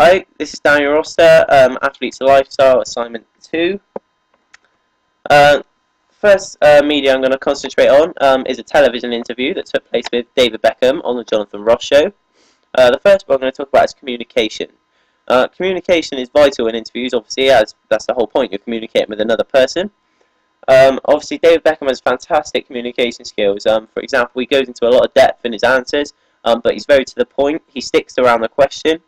Hi, this is Daniel Roster, Athletes Lifestyle, Assignment 2. Uh, first media I'm going to concentrate on is a television interview that took place with David Beckham on the Jonathan Ross Show. The first one I'm going to talk about is communication. Communication is vital in interviews, obviously, as that's the whole point, you're communicating with another person. Obviously, David Beckham has fantastic communication skills. For example, he goes into a lot of depth in his answers, but he's very to the point. He sticks around the question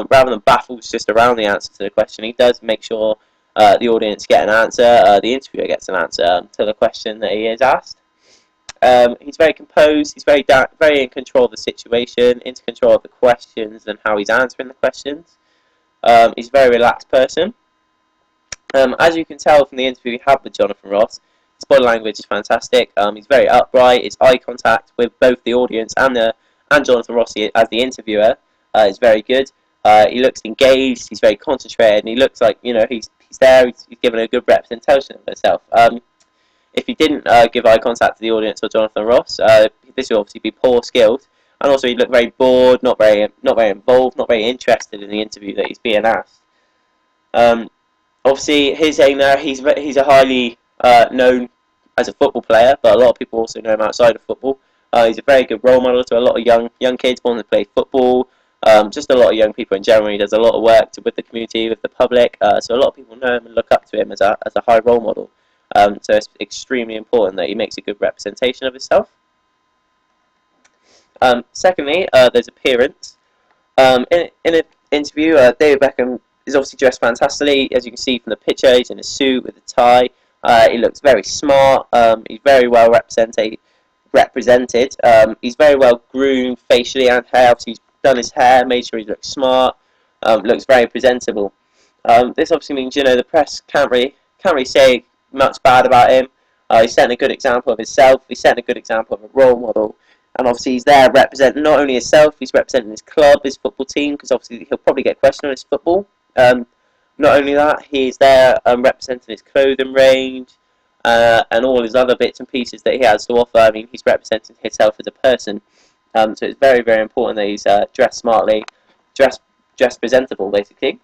rather than baffles just around the answer to the question. He does make sure the audience get an answer, the interviewer gets an answer to the question that he is asked. He's very composed. He's very in control of the situation, into control of the questions and how he's answering the questions. He's a very relaxed person. As you can tell from the interview we had with Jonathan Ross, his body language is fantastic. He's very upright. His eye contact with both the audience and Jonathan Ross as the interviewer is very good. He looks engaged. He's very concentrated, and he looks like he's there. He's given a good representation of himself. If he didn't give eye contact to the audience or Jonathan Ross, this would obviously be poor skills, and also he'd look very bored, not very involved, not very interested in the interview that he's being asked. Obviously, his aim there, he's a highly known as a football player, but a lot of people also know him outside of football. He's a very good role model to a lot of young kids wanting to play football. Just a lot of young people in general. He does a lot of work with the community, with the public. So a lot of people know him and look up to him as a high role model. So it's extremely important that he makes a good representation of himself. Secondly, there's appearance. In an interview, David Beckham is obviously dressed fantastically. As you can see from the picture, he's in a suit with a tie. He looks very smart. He's very well represented. He's very well groomed facially and hair. Obviously, he's done his hair, made sure he looks smart. Looks very presentable. This obviously means the press can't really say much bad about him. He's setting a good example of himself. He's setting a good example of a role model. And obviously he's there representing not only himself, he's representing his club, his football team, because obviously he'll probably get questioned on his football. Not only that, he's there representing his clothing range and all his other bits and pieces that he has to offer. I mean, he's representing himself as a person. So it's very, very important that he's dressed smartly, dressed presentable, basically.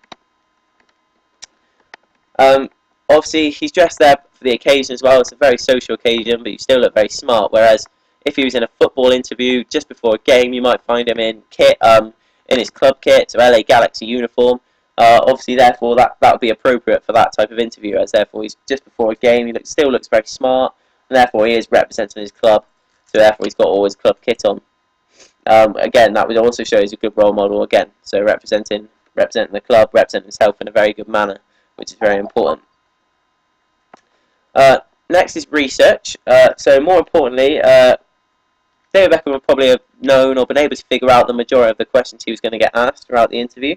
Obviously, he's dressed there for the occasion as well. It's a very social occasion, but you still look very smart. Whereas if he was in a football interview just before a game, you might find him in kit, in his club kit, so LA Galaxy uniform. Obviously, therefore, that would be appropriate for that type of interview, as therefore he's just before a game. He still looks very smart, and therefore he is representing his club. So therefore, he's got all his club kit on. Again, that would also show he's a good role model. Again, so representing the club, representing himself in a very good manner, which is very important. Next is research. So more importantly, David Beckham would probably have known or been able to figure out the majority of the questions he was going to get asked throughout the interview.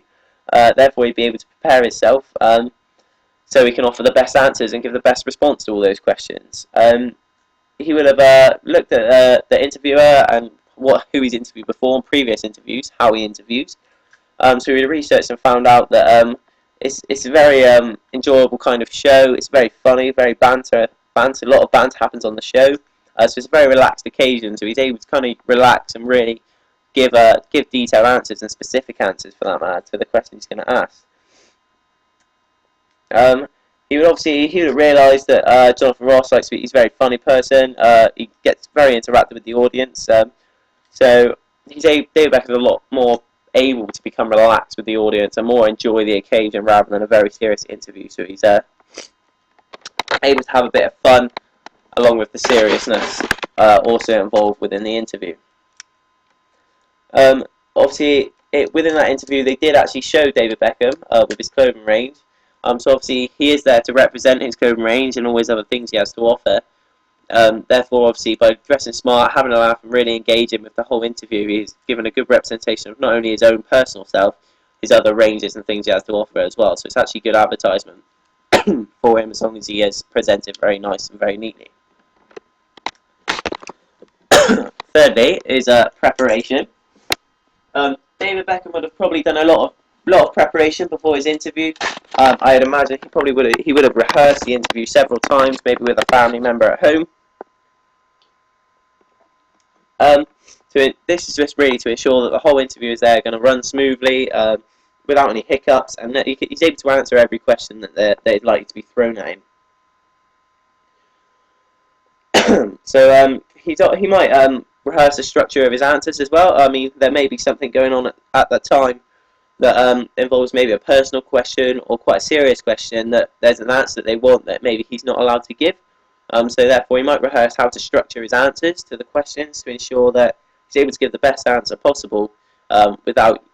Therefore, he'd be able to prepare himself so he can offer the best answers and give the best response to all those questions. He would have looked at the interviewer and who he's interviewed before in previous interviews, how he interviews. So he researched and found out that it's a very enjoyable kind of show. It's very funny, very banter. A lot of banter happens on the show. So it's a very relaxed occasion. So he's able to kind of relax and really give detailed answers and specific answers for that matter to the question he's going to ask. He would have realised that Jonathan Ross he's a very funny person. He gets very interactive with the audience. So David Beckham is a lot more able to become relaxed with the audience and more enjoy the occasion rather than a very serious interview. So he's able to have a bit of fun along with the seriousness also involved within the interview. Obviously, within that interview, they did actually show David Beckham with his clothing range. So obviously, he is there to represent his clothing range and all his other things he has to offer. Therefore, obviously, by dressing smart, having a laugh, and really engaging with the whole interview, he's given a good representation of not only his own personal self, his other ranges and things he has to offer as well. So it's actually good advertisement for him as long as he is presented very nice and very neatly. Thirdly is preparation. David Beckham would have probably done a lot of preparation before his interview. I'd imagine he would have rehearsed the interview several times, maybe with a family member at home. So this is just really to ensure that the whole interview is going to run smoothly. without any hiccups, and he's able to answer every question that is likely to be thrown at him. So he might rehearse the structure of his answers as well. I mean, there may be something going on at that time that involves maybe a personal question or quite a serious question that there's an answer that they want that maybe he's not allowed to give. So therefore, he might rehearse how to structure his answers to the questions to ensure that he's able to give the best answer possible without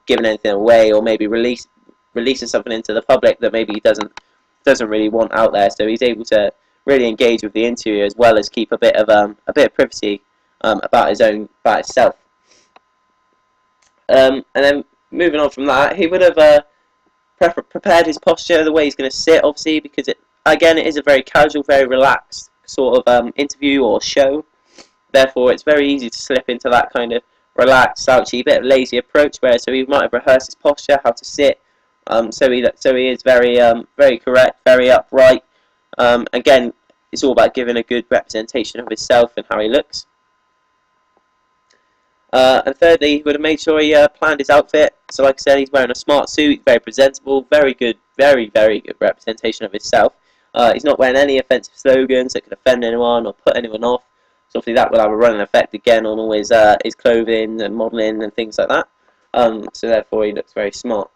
giving anything away, or maybe releasing something into the public that maybe he doesn't really want out there. So he's able to really engage with the interviewer as well as keep a bit of privacy about himself. And then moving on from that, he would have prepared his posture, the way he's going to sit, obviously, because it is a very casual, very relaxed sort of interview or show. Therefore, it's very easy to slip into that kind of relaxed, slouchy, bit of lazy approach. So he might have rehearsed his posture, how to sit, so he is very correct, very upright. Again, it's all about giving a good representation of himself and how he looks. And thirdly, he would have made sure he planned his outfit. So like I said, he's wearing a smart suit, very presentable, very good, very good representation of himself. He's not wearing any offensive slogans that could offend anyone or put anyone off. So obviously that will have a running effect again on all his clothing and modelling and things like that. So therefore he looks very smart.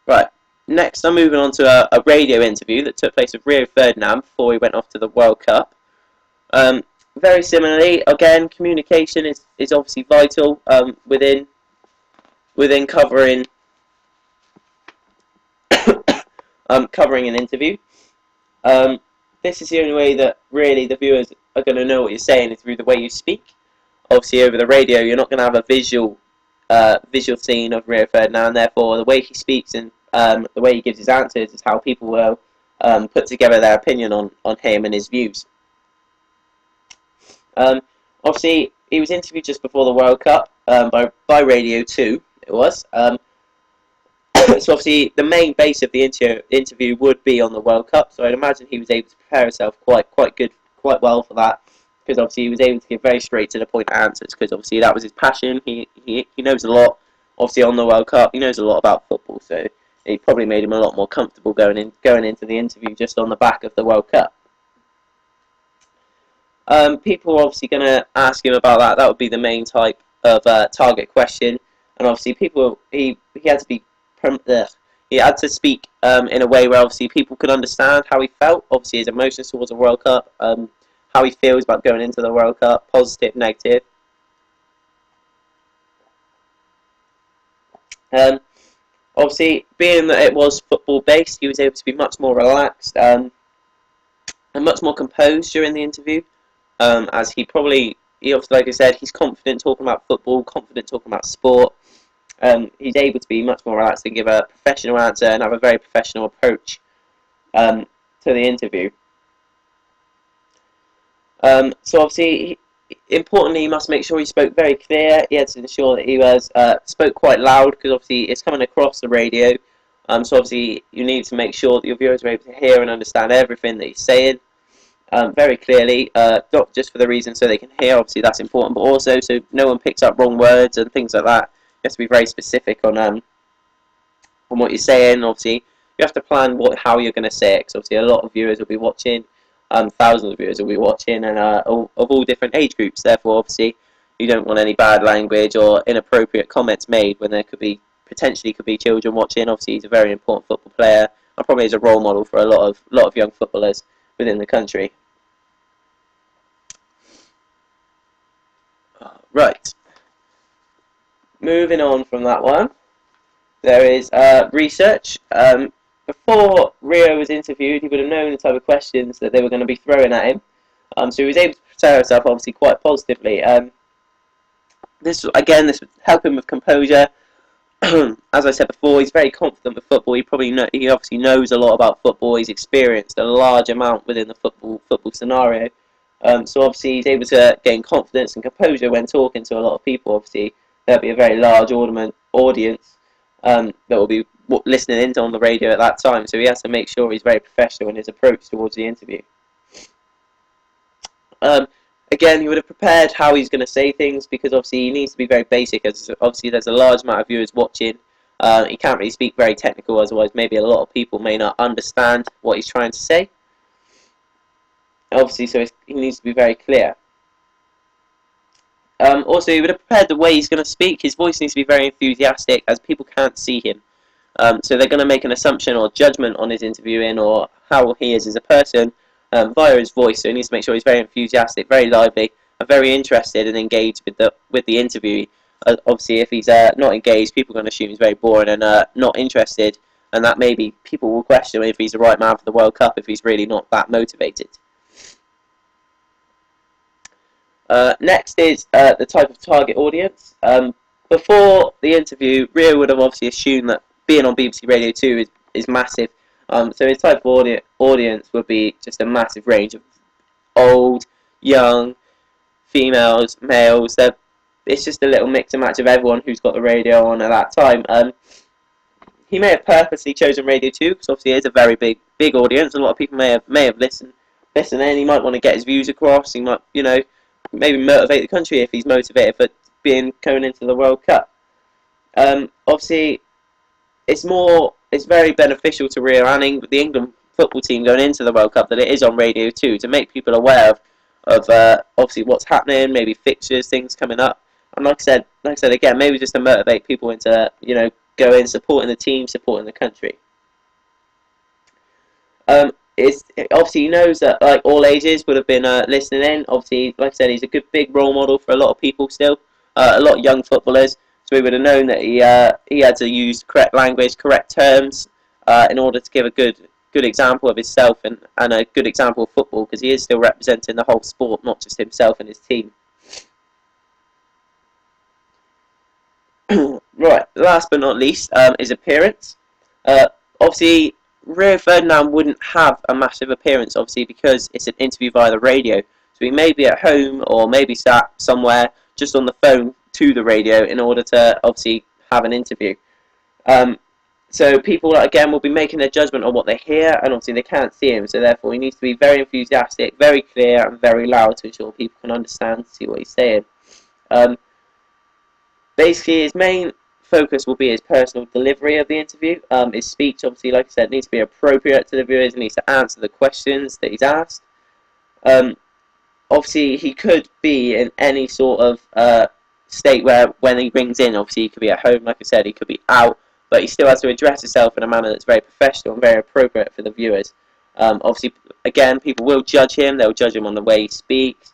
Right, next I'm moving on to a radio interview that took place with Rio Ferdinand before he went off to the World Cup. Very similarly, again, communication is obviously vital within covering covering an interview. This is the only way that really the viewers are going to know what you're saying, is through the way you speak. Obviously, over the radio, you're not going to have a visual scene of Rio Ferdinand. Therefore, the way he speaks and the way he gives his answers is how people will put together their opinion on him and his views. Obviously, he was interviewed just before the World Cup by Radio 2. It was. So obviously, the main base of the interview would be on the World Cup. So I'd imagine he was able to prepare himself quite well for that, because obviously he was able to give very straight to the point answers. Because obviously that was his passion. He knows a lot. Obviously on the World Cup, he knows a lot about football. So it probably made him a lot more comfortable going into the interview just on the back of the World Cup. People are obviously going to ask him about that. That would be the main type of target question. And obviously, he had to speak in a way where obviously people could understand how he felt. Obviously, his emotions towards the World Cup, how he feels about going into the World Cup, positive, negative. Obviously, being that it was football based, he was able to be much more relaxed and much more composed during the interview. As he obviously, like I said, he's confident talking about football, confident talking about sport. He's able to be much more relaxed and give a professional answer and have a very professional approach to the interview. So obviously, importantly, he must make sure he spoke very clear. He had to ensure that he spoke quite loud, because obviously it's coming across the radio. So obviously you need to make sure that your viewers are able to hear and understand everything that he's saying. Very clearly, not just for the reason so they can hear, obviously that's important, but also so no one picks up wrong words and things like that. You have to be very specific on what you're saying. Obviously, you have to plan how you're going to say it, because obviously a lot of viewers will be watching, thousands of viewers will be watching, and of all different age groups. Therefore, obviously, you don't want any bad language or inappropriate comments made when there potentially could be children watching. Obviously, he's a very important football player, and probably is a role model for a lot of young footballers within the country. Right. Moving on from that one, there is research. Before Rio was interviewed, he would have known the type of questions that they were going to be throwing at him. So he was able to prepare himself, obviously, quite positively. This would help him with composure. As I said before, he's very confident with football. He obviously knows a lot about football. He's experienced a large amount within the football scenario. So obviously he's able to gain confidence and composure when talking to a lot of people. Obviously there'll be a very large audience that will be listening in on the radio at that time. So he has to make sure he's very professional in his approach towards the interview. Again, he would have prepared how he's going to say things, because obviously he needs to be very basic, as obviously there's a large amount of viewers watching. He can't really speak very technical, otherwise maybe a lot of people may not understand what he's trying to say. Obviously, so he needs to be very clear. Also, he would have prepared the way he's going to speak. His voice needs to be very enthusiastic, as people can't see him. So they're going to make an assumption or judgment on his interviewing or how he is as a person via his voice. So he needs to make sure he's very enthusiastic, very lively, and very interested and engaged with the interview. Obviously, if he's not engaged, people are going to assume he's very boring and not interested, and that maybe people will question if he's the right man for the World Cup if he's really not that motivated. Next is the type of target audience. Before the interview, Rio would have obviously assumed that being on BBC Radio 2 is massive. So his type of audience would be just a massive range of old, young, females, males. It's just a little mix and match of everyone who's got the radio on at that time. He may have purposely chosen Radio 2 because obviously it's a very big audience. A lot of people may have listened in. He might want to get his views across. He might, maybe motivate the country if he's motivated for going into the World Cup. Obviously, it's very beneficial to Rio and the England football team going into the World Cup that it is on Radio 2 to make people aware of obviously what's happening, maybe fixtures, things coming up. And like I said again, maybe just to motivate people into going, supporting the team, supporting the country. Obviously he knows that like all ages would have been listening in. Obviously, like I said, he's a good big role model for a lot of people still, a lot of young footballers. So he would have known that he had to use correct language, correct terms, in order to give a good example of himself and a good example of football, because he is still representing the whole sport, not just himself and his team. Right, last but not least, is appearance. Obviously, Rio Ferdinand wouldn't have a massive appearance, obviously, because it's an interview via the radio. So he may be at home or maybe sat somewhere just on the phone to the radio in order to obviously have an interview. So people, again, will be making their judgment on what they hear, and obviously they can't see him, so therefore he needs to be very enthusiastic, very clear, and very loud to ensure people can understand and see what he's saying. Basically, his main focus will be his personal delivery of the interview. His speech, obviously, like I said, needs to be appropriate to the viewers and needs to answer the questions that he's asked. Obviously, he could be in any sort of state where when he rings in, obviously he could be at home, like I said, he could be out, but he still has to address himself in a manner that's very professional and very appropriate for the viewers. Obviously, again, people will judge him. They'll judge him on the way he speaks,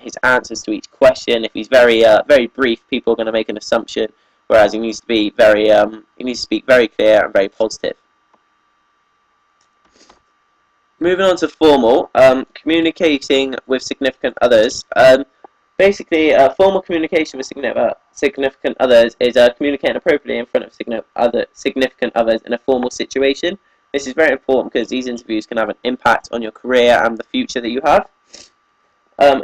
his answers to each question. If he's very brief, people are going to make an assumption, whereas he needs to be he needs to speak very clear and very positive. Moving on to formal, communicating with significant others. Basically, formal communication with significant others is communicating appropriately in front of significant others in a formal situation. This is very important because these interviews can have an impact on your career and the future that you have. An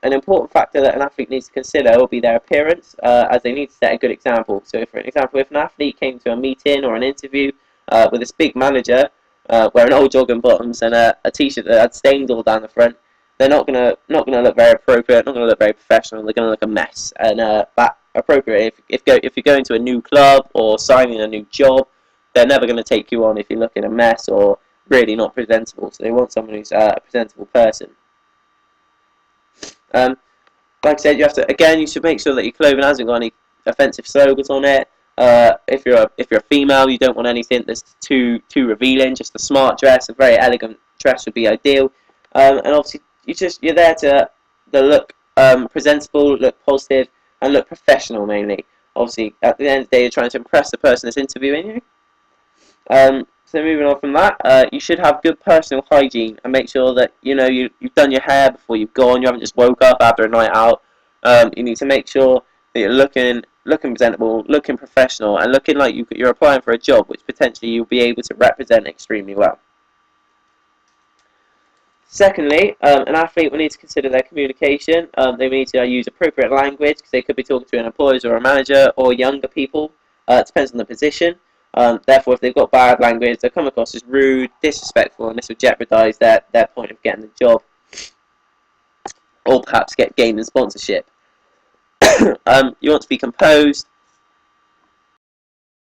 important factor that an athlete needs to consider will be their appearance, as they need to set a good example. So, for example, if an athlete came to a meeting or an interview with this big manager wearing old jogging bottoms and a t-shirt that had stains all down the front, they're not gonna look very appropriate, not gonna look very professional. They're gonna look a mess. And that appropriate if you're going to a new club or signing a new job, they're never gonna take you on if you're looking a mess or really not presentable. So they want someone who's a presentable person. Like I said, you should make sure that your clothing hasn't got any offensive slogans on it. If you're a female, you don't want anything that's too revealing. Just a smart dress, a very elegant dress would be ideal. And obviously, you're there to look presentable, look positive, and look professional mainly. Obviously, at the end of the day, you're trying to impress the person that's interviewing you. So moving on from that, you should have good personal hygiene and make sure that you've done your hair before you've gone. You haven't just woke up after a night out. You need to make sure that you're looking presentable, looking professional, and looking like you're applying for a job which potentially you'll be able to represent extremely well. Secondly, an athlete will need to consider their communication. They need to use appropriate language because they could be talking to an employer or a manager or younger people. It depends on the position. Therefore, if they've got bad language, they'll come across as rude, disrespectful, and this will jeopardise their point of getting the job. or perhaps get gaming sponsorship. You want to be composed,